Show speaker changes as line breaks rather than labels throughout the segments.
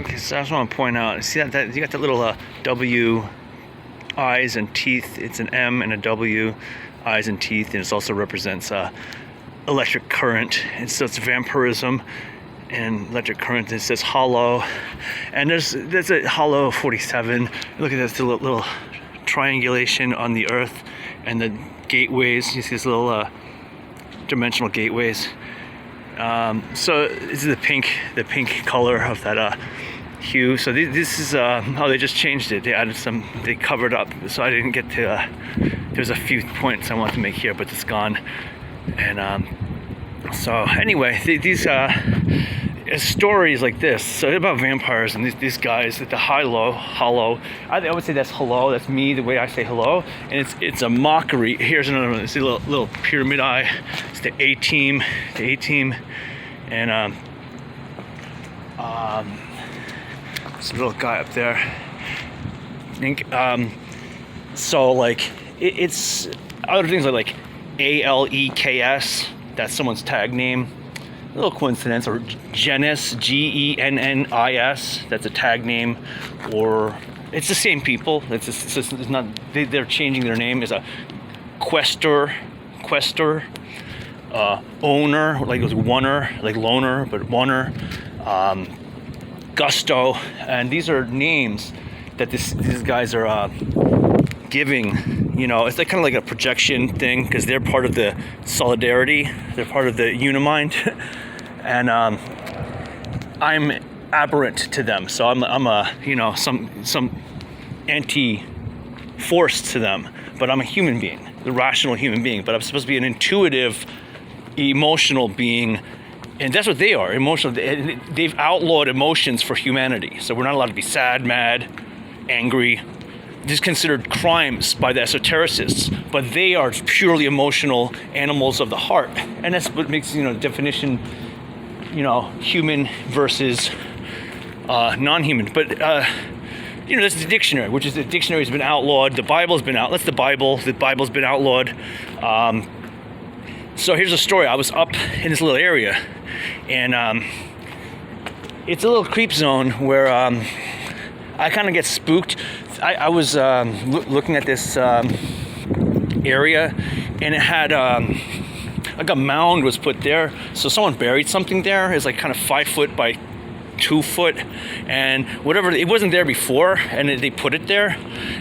Okay, so I just want to point out, see that you got the little W eyes and teeth. It's an M and a W eyes and teeth, and it also represents electric current. And so it's vampirism and electric current. It says hollow, and there's a hollow 47. Look at this little triangulation on the earth and the gateways. You see these little dimensional gateways. So this is the pink color of that hue. So this is how they just changed it. They added some, they covered up. So I didn't get to, there's a few points I wanted to make here, but it's gone. And so anyway, these stories like this, so about vampires and these guys at the hollow. I would say that's hello. That's me, the way I say hello, and it's a mockery. Here's another one. It's a little pyramid eye. It's the A team, and this little guy up there. I think so. Like it's other things like ALEKS. That's someone's tag name. A little coincidence. Or Gennis, GENNIS. That's a tag name. Or it's the same people. It's not. They're changing their name. Is a quester, owner, like it was oner, like loner, but oner, gusto, and these are names that these guys are giving. You know, it's like kind of like a projection thing because they're part of the solidarity. They're part of the Unimind, and I'm aberrant to them. So I'm a some anti-force to them. But I'm a human being, the rational human being. But I'm supposed to be an intuitive, emotional being, and that's what they are. Emotional. They've outlawed emotions for humanity. So we're not allowed to be sad, mad, angry. These are considered crimes by the esotericists, but they are purely emotional animals of the heart, and that's what makes the definition, human versus non-human. But that's the dictionary, which is the dictionary has been outlawed. The Bible's been out. That's the Bible. The Bible's been outlawed. So here's a story. I was up in this little area, and it's a little creep zone where I kind of get spooked. I was looking at this area, and it had like a mound was put there. So someone buried something there. It's like kind of 5 foot by 2 foot, and whatever, it wasn't there before, and they put it there.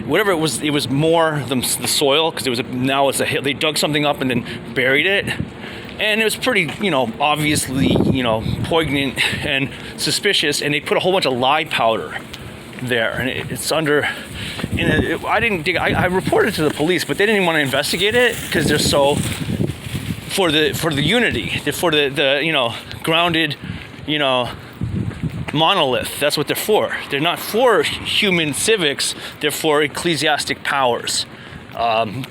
Whatever it was more than the soil, because now it's a hill. They dug something up and then buried it. And it was pretty, obviously, poignant and suspicious. And they put a whole bunch of lye powder there, and it's under. I didn't dig. I reported to the police, but they didn't even want to investigate it because they're so for the unity, for the grounded, monolith. That's what they're for. They're not for human civics. They're for ecclesiastic powers, and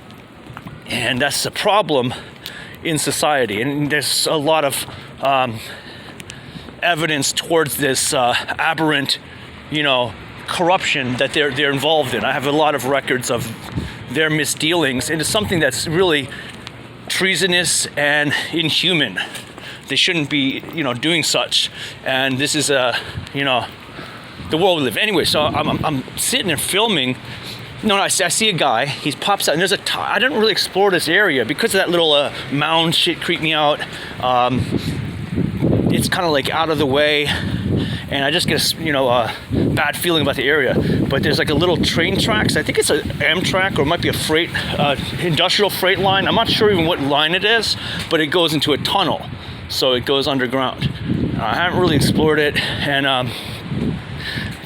that's a problem in society. And there's a lot of evidence towards this aberrant, corruption that they're involved in. I have a lot of records of their misdealings, and it's something that's really treasonous and inhuman. They shouldn't be, doing such. And this is the world we live. Anyway, so I'm sitting there filming. I see a guy. He pops out, and there's I didn't really explore this area because of that little mound shit creeped me out. It's kind of like out of the way. And I just get a bad feeling about the area. But there's like a little train tracks. I think it's an Amtrak, or it might be a freight, industrial freight line. I'm not sure even what line it is, but it goes into a tunnel. So it goes underground. I haven't really explored it. And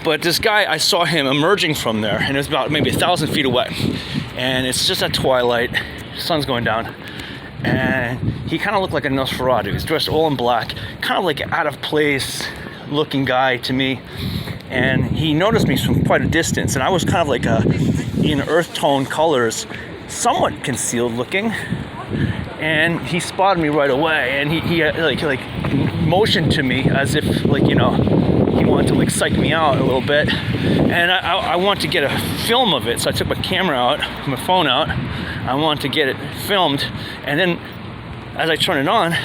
but this guy, I saw him emerging from there, and it was about maybe 1,000 feet away. And it's just at twilight. The sun's going down. And he kind of looked like a Nosferatu. He's dressed all in black, kind of like out of place looking guy to me, and he noticed me from quite a distance, and I was kind of like in earth tone colors, somewhat concealed looking, and he spotted me right away, and he like motioned to me as if he wanted to psych me out a little bit, and I want to get a film of it, so I took my camera out, my phone out. I wanted to get it filmed, and then as I turn it on,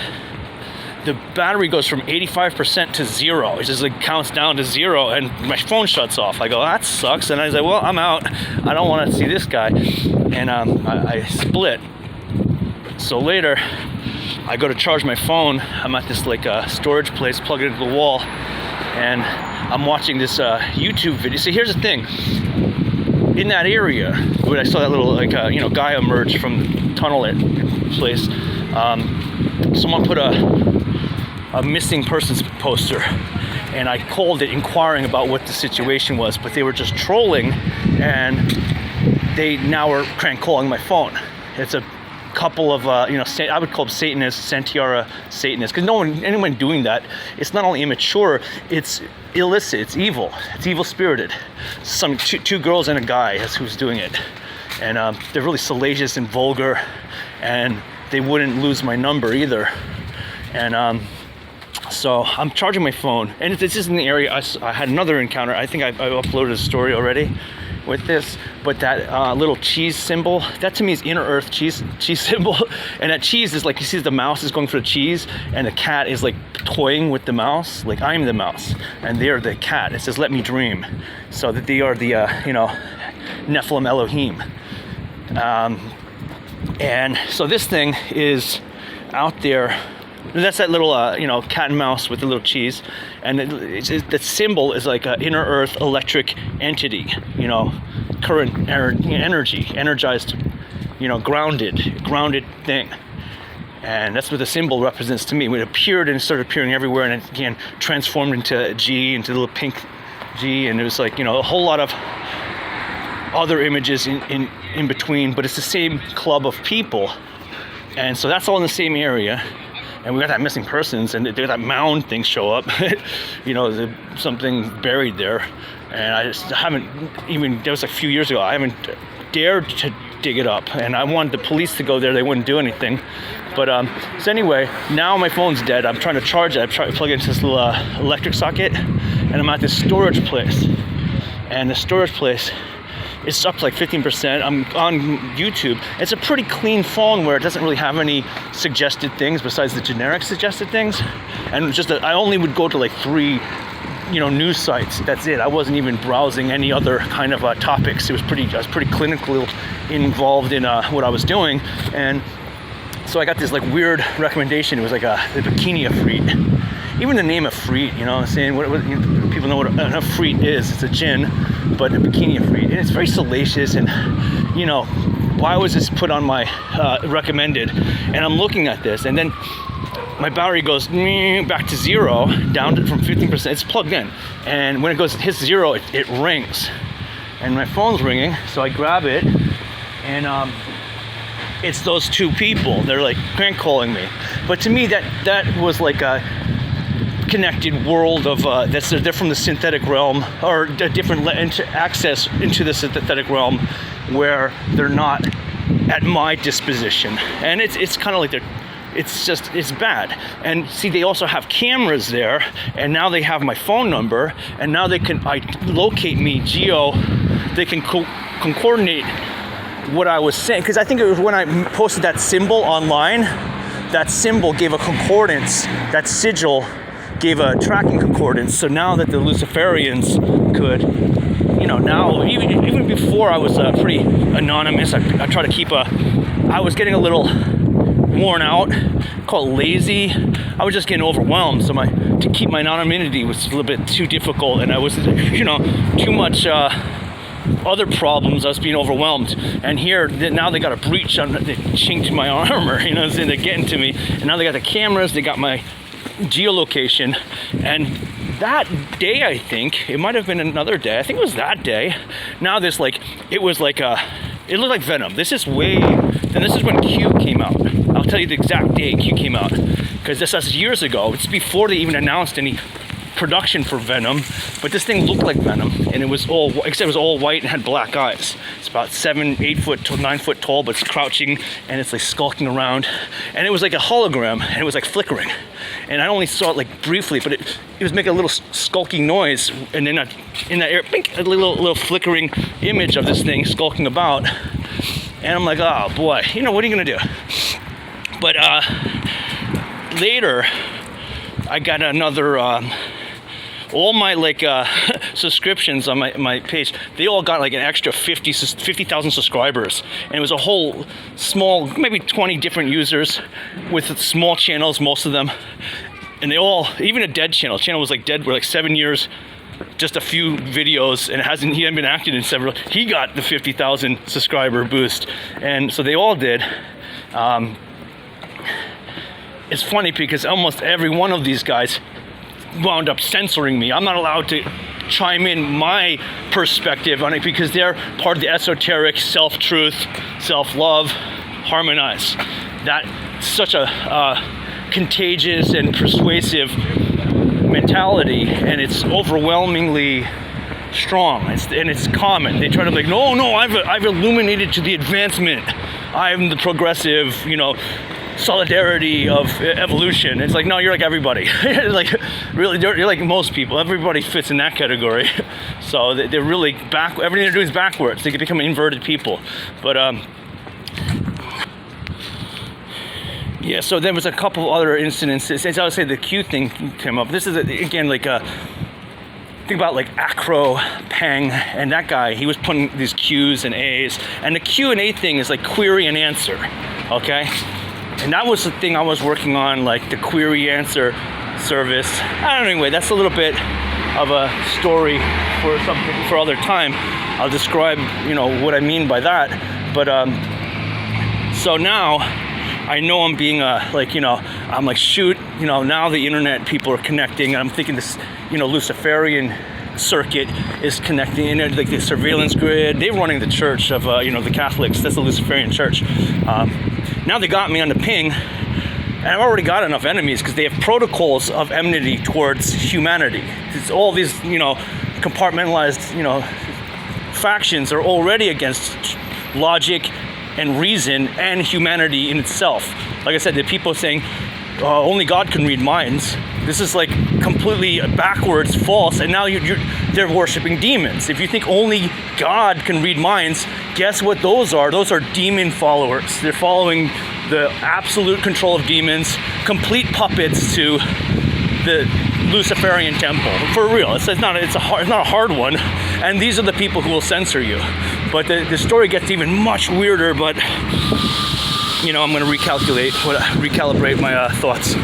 the battery goes from 85% to 0. It just like counts down to 0 and my phone shuts off. I go, that sucks. And I say, well, I'm out. I don't want to see this guy. And I split. So later, I go to charge my phone. I'm at this like storage place, plug it into the wall, and I'm watching this YouTube video. See, here's the thing. In that area, when I saw that little like guy emerge from the tunnel place, someone put a missing persons poster, and I called it inquiring about what the situation was, but they were just trolling, and they now are crank calling my phone. It's a couple of I would call them Satanists, Santiara Satanists, because anyone doing that, it's not only immature, it's illicit, it's evil spirited. Two girls and a guy, that's who's doing it, and they're really salacious and vulgar, and they wouldn't lose my number either. And so I'm charging my phone, and this is in the area. I had another encounter. I think I uploaded a story already with this, but that little cheese symbol, that to me is Innerearth cheese symbol. And that cheese is like, you see the mouse is going for the cheese, and the cat is like toying with the mouse, like I'm the mouse and they're the cat. It says let me dream, so that they are the Nephilim Elohim. And so this thing is out there. That's that little cat and mouse with the little cheese, and the symbol is like an Innerearth electric entity, current energy, energized, grounded thing. And that's what the symbol represents to me. When it appeared and started appearing everywhere, and it again transformed into G, into the little pink G, and it was like a whole lot of other images in between, but it's the same club of people. And so that's all in the same area. And we got that missing persons, and that mound thing show up. There's something buried there, and I just haven't even. That was a few years ago. I haven't dared to dig it up, and I wanted the police to go there. They wouldn't do anything. But so anyway, now my phone's dead. I'm trying to charge it. I'm trying to plug it into this little electric socket, and I'm at this storage place, and the storage place, it's up to like 15%. I'm on YouTube. It's a pretty clean phone where it doesn't really have any suggested things besides the generic suggested things. And just I only would go to like 3, news sites. That's it. I wasn't even browsing any other kind of topics. I was pretty clinically involved in what I was doing. And so I got this like weird recommendation. It was like the bikini Ifrit. Even the name Ifrit, saying what people know what an Ifrit is. It's a jinn, but a bikini Ifrit, and it's very salacious. And why was this put on my recommended? And I'm looking at this, and then my battery goes back to 0, down from 15%. It's plugged in, and when it hits 0, it rings, and my phone's ringing. So I grab it, and it's those two people. They're like crank calling me, but to me that was like a connected world of they're from the synthetic realm, or a different access into the synthetic realm where they're not at my disposition. And it's kind of like it's bad. And see, they also have cameras there, and now they have my phone number, and now they can locate me they can coordinate what I was saying, because I think it was when I posted that symbol online, that symbol gave a concordance, that sigil gave a tracking concordance. So now that the Luciferians could, now even before I was pretty anonymous, I try to keep I was getting a little worn out, called lazy. I was just getting overwhelmed. So to keep my anonymity was a little bit too difficult, and I was, too much other problems. I was being overwhelmed, and here now they got a breach on the chink to my armor. And they're getting to me, and now they got the cameras. They got my geolocation. And that day, I think it might have been another day, I think it was that day, now it looked like Venom. This is when Q came out. I'll tell you the exact day Q came out, because this was years ago. It's before they even announced any production for Venom, but this thing looked like Venom, and it was all white and had black eyes. It's about 7-8 foot to 9 foot tall, but it's crouching, and it's like skulking around, and it was like a hologram, and it was like flickering, and I only saw it like briefly, but it was making a little skulking noise, and then in that air, bink, a little flickering image of this thing skulking about, and I'm like, oh boy, what are you gonna do? But later,
I got another, all my like subscriptions on my page, they all got like an extra 50,000 subscribers, and it was a whole small, maybe 20 different users with small channels, most of them, and they all, even a dead channel was like dead for like 7 years, just a few videos, and he hadn't been active in several. He got the 50,000 subscriber boost, and so they all did. It's funny because almost every one of these guys wound up censoring me. I'm not allowed to chime in my perspective on it because they're part of the esoteric self-truth, self-love, harmonize. That's such a contagious and persuasive mentality, and it's overwhelmingly strong. It's common. They try to be like, no, I've illuminated to the advancement. I'm the progressive, solidarity of evolution. It's like, no, you're like everybody. Like, really, you're like most people. Everybody fits in that category. So they're really everything they're doing is backwards. They can become inverted people. But yeah, so there was a couple other incidences. As I would say, the Q thing came up. This is, again, like think about like Acro Peng, and that guy, he was putting these Q's and A's. And the Q and A thing is like query and answer, okay? And that was the thing I was working on, like the query answer service. I don't know, anyway, that's a little bit of a story for something for other time. I'll describe, what I mean by that. But so now I know I'm being I'm like, shoot, now the internet people are connecting, and I'm thinking this, Luciferian circuit is connecting, and like the surveillance grid, they're running the church of the Catholics. That's the Luciferian church. Now they got me on the ping, and I've already got enough enemies because they have protocols of enmity towards humanity. It's all these compartmentalized factions are already against logic and reason and humanity in itself. Like I said, the people saying only God can read minds. This is like completely backwards, false, and now they're worshiping demons. If you think only God can read minds, guess what those are? Those are demon followers. They're following the absolute control of demons, complete puppets to the Luciferian temple. For real, it's not a hard one. And these are the people who will censor you. But the story gets even much weirder. But I'm going to recalibrate my thoughts.